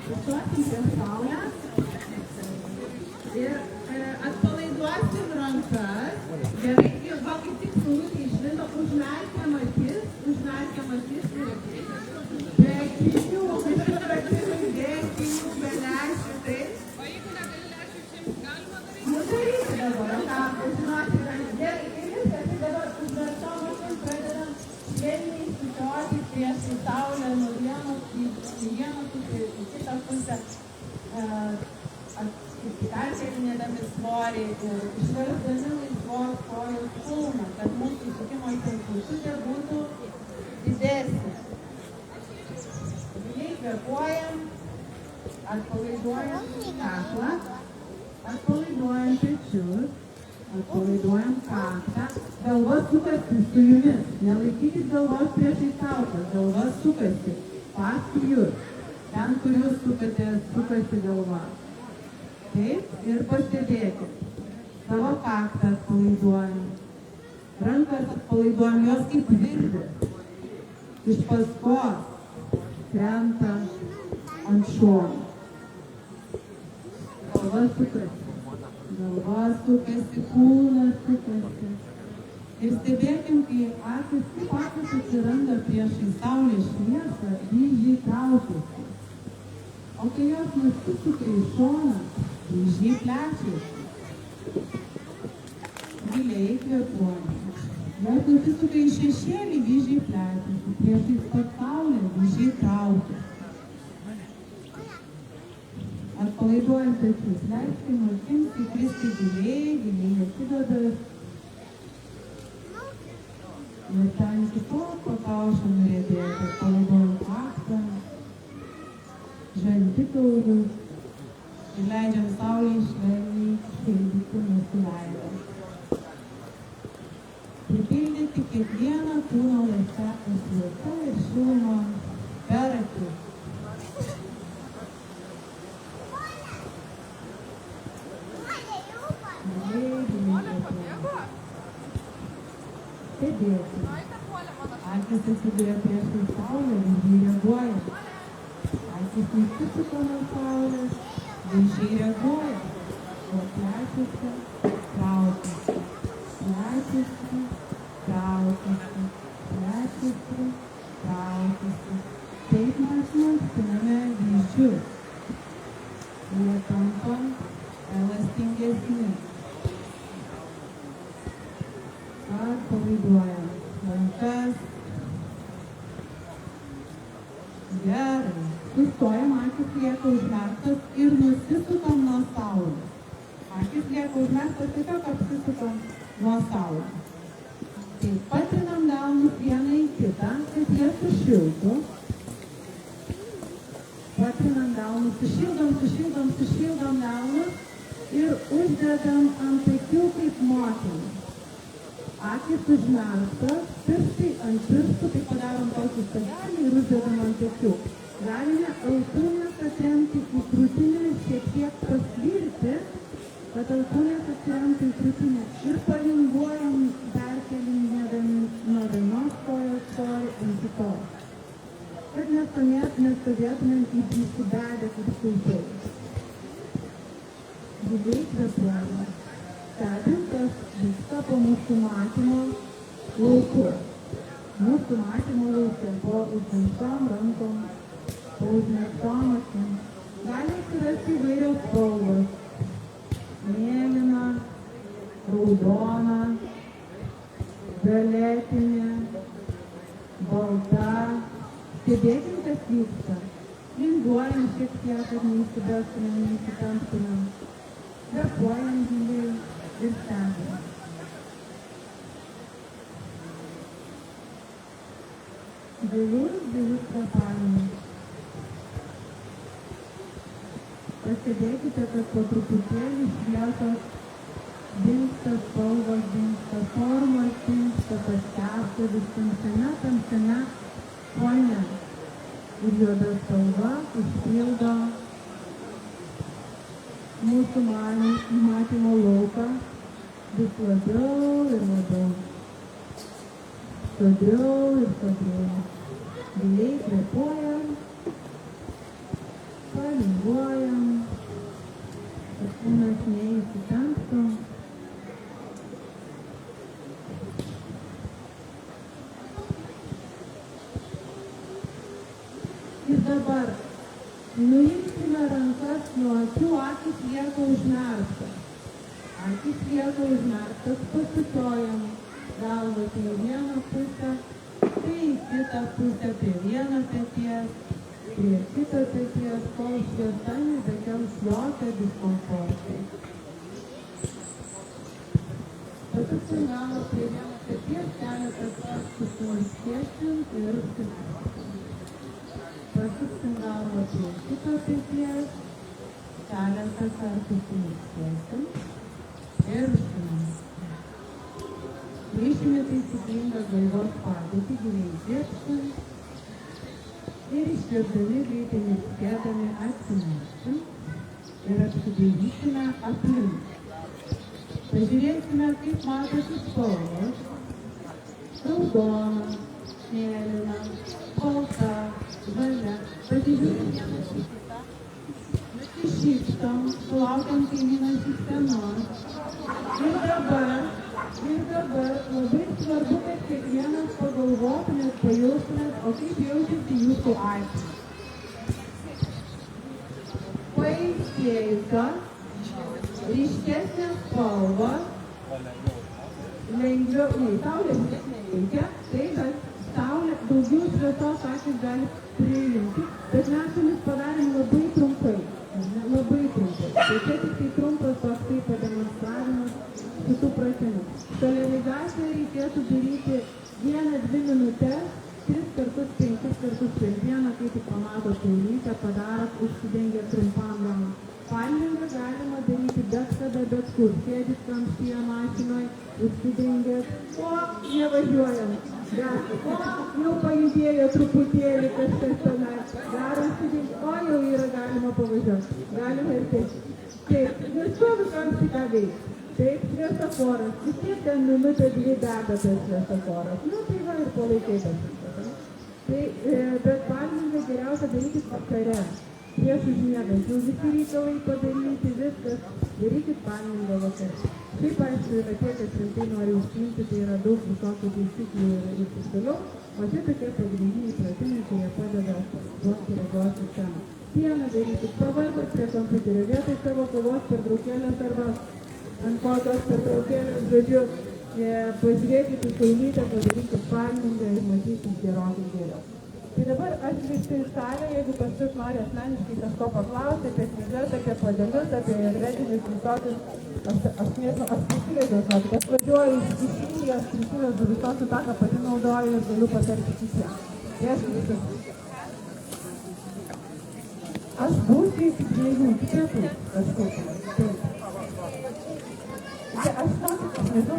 Sustosim prie saulės ir atpalaiduosim rankas. Gerai, va kaip tik saulutė išlindo, užmerkiam akis ir be akinių, be lęšių, taip. O jeigu negali lęšių, čia galima daryti? Nu daryti dabar, ką žinoti, gerai, ir viskas, tai dabar užmerktom akim pradedam švelniai sukioti priešai saulę nuo vienos į vieną pusę, į kitą pusę, perkelinėdami svorį ir išversdami laisvos kojos kulną, kad mūsų sukimo amplitudė būtų didesnė. Giliai kvėpuojam, atpalaiduojam kaklą, atpalaiduojam pečius, atpalaiduojam kaktą, galva sukasi su jumis, nelaikykit galvos priešais kaukę, galva sukasi paskui jūs, ten, kur jūs sukasi galva. Taip, ir pastebėkit, savo kaktą atpalaiduojam, rankas atpalaiduojam, jos kaip virdis, iš paskos krenta ant šonų. Galva sukasi, kūnas sukasi. Ir stebėkim, kai akis atsiranda priešai saulės šviesą, vyzdžiai traukiasi. O kai jos nusisuka į šoną, vyzdžiai plečiasi. Giliai kvėpuojam. Jos nusisuka į šešėlį, vyzdžiai plečiasi. Priešais pat saulę, vyzdžiai traukiasi. Atpalaiduojant pečius, leiskim akims įkristi giliai atsiduoda. Ir ten iki tol pakaušą nuriedėti, atpalaiduojant kaktą, žandikaulius ir leidžiam saulei švelniai šildyti mūsų veidą. Pripildyti kiekvieną kūno ląstelę šviesa ir šilumą per akis. Stebėti. Akis atsiduria priešais saulę, vyzdžiai reaguoja. Akis nusisuka nuo saulės, vyzdžiai reaguoja. O plečiasi, traukiasi. Plečiasi, traukiasi. Plečiasi, traukiasi. Taip mes lankstiname vyzdžius. Jie tampa elastingesni. Atpalaiduojam rankas. Gerai. Sustojam, akis lieka užmerktas ir nusisukam nuo saulės. Akis lieka užmerktas, tiesiog apsisukam nuo saulės. Taip patrinam delnus vieną į kitą, kad jie sušiltų. Patrinam delnus, sušildom delnus ir uždedam ant akių kaip motina. Akis užmerktos, pirštai ant pirštų, tai padarom tokį stagelį ir uždedam ant akių. Galime alkūnės atremti į krūtinę, šiek tiek pasvirti, kad alkūnės atremti į krūtinę ir palinguojam, perkelinėdami nuo vienos kojos svorį ant kitos. Kad nestovėtumėm įsibedę kaip stulpai. Giliai kvėpuojame. Stebim, kas vyksta po mūsų matymo lauku. Mūsų matymo lauke po uždengtom rankom, po užmerktom akim. Gali atsirasti įvairios spalvos. Mėlyna, raudona, violetinė, balta. Stebėkim, kas vyksta. Linguojam šiek tiek, kad neįsibėstumėm, neįsitemptumėm. Kvėpuojam giliai ir stebim. Gilus kvėpavimas. Pastebėkite, kad po truputėlį šviesos dingsta spalvos, dingsta formos, dingsta paskęsta tamsiame fone. Ir juoda spalva užpildo mūsų matymo lauką vis labiau ir labiau. Sodriau ir sodriau. Giliai kvėpuojam. palinguojam, kad kūnas neįsitemptų. Ir dabar nuimkime rankas nuo akių, akys lieka užmerktos. Akys lieka užmerktos, pasukojam galvą į vieną pusę, tai į kitą pusę, prie vieno peties, prie kito peties, kol šviesa nebekels jokio diskomforto. Pasuksim galvą prie vieno peties, keletą kartų sumiskėsim ir pasuksim galvą prie kito peties, keletą kartų sumiskėsim ir sumiskėsim. Grįžkime taisyklingą galvos padėtį, giliai įkvėpsim ir iškvėpdami greitai neskėdami atsimerksim ir apsidairysime aplink. Pažiūrėsime, kaip matosi spalvos: raudona, mėlyna, balta, žalia. Pasižiūrėm vienas į kitą, nusišypsom, sulaukiam kaimyno šypsenos. Ir dabar labai svarbu, kad kiekvienas pagalvotumėt, pajaustumėt, o kaip jaučiasi jūsų akys. Pailsėjusios, ryškesnės spalvos, lengviau, saulės nereikia, tai kad saulė daugiau šviesos akys gali priimti, bet mes jomis padarėm labai trumpai. Tai čia tik tai trumpas toksai pademonstravimas šitų pratimų. Soliarizaciją reikėtų daryti 1-2 minutės, 3 kartus, 5 kartus per dieną, kai tik pamatot saulytę, padarot, užsidengia trumpam gal. Palmingą galima daryti bet kada, bet kur. Sėdit kamštyje mašinoj, užsidengėt, nevažiuojam. Jau pajudėjo truputėlį kažkas tenai. Dar užsidengti, jau yra galima pavažiuoti. Galima ir taip. Taip, nestovi kamštį ką veikti. Taip, šviesoforas. Vis tiek ten minutė 2 dega tas šviesoforas. Tai va ir palaikai tas. Bet palmingą geriausia darykit vakare. Prieš užmiegant, jau visi reikalai padaryti, viskas, darykit palmingą vakare. Taip, aišku, yra tie, kad rimtai nori užsiimti, tai yra daug visokių taisyklių ir taip toliau, o čia tokie pagrindiniai pratimai, kurie padeda duoti regos sistemą. Dieną darykit, pavargot prie kompiuterio, vietoj savo kavos pertraukėlės arba ant kokios pertraukėlės, žodžiu, pažiūrėkit į saulytę, padarykit palmingą ir matysit gerokai geriau. Tai dabar aš grįžtu į salę, jeigu kažkas nori asmeniškai kažko paklausti apie knygas, apie puodelius, apie redinius visokius, aš prisilėdžiau, aš važiuoju iš Indijos, prisilėdžiu visokių tą, ką pati naudoju ir galiu patarti kitiems. Tai aš grįžtu. Aš būsiu iki 2 pietų kažkur. Taip. Aš nežinau,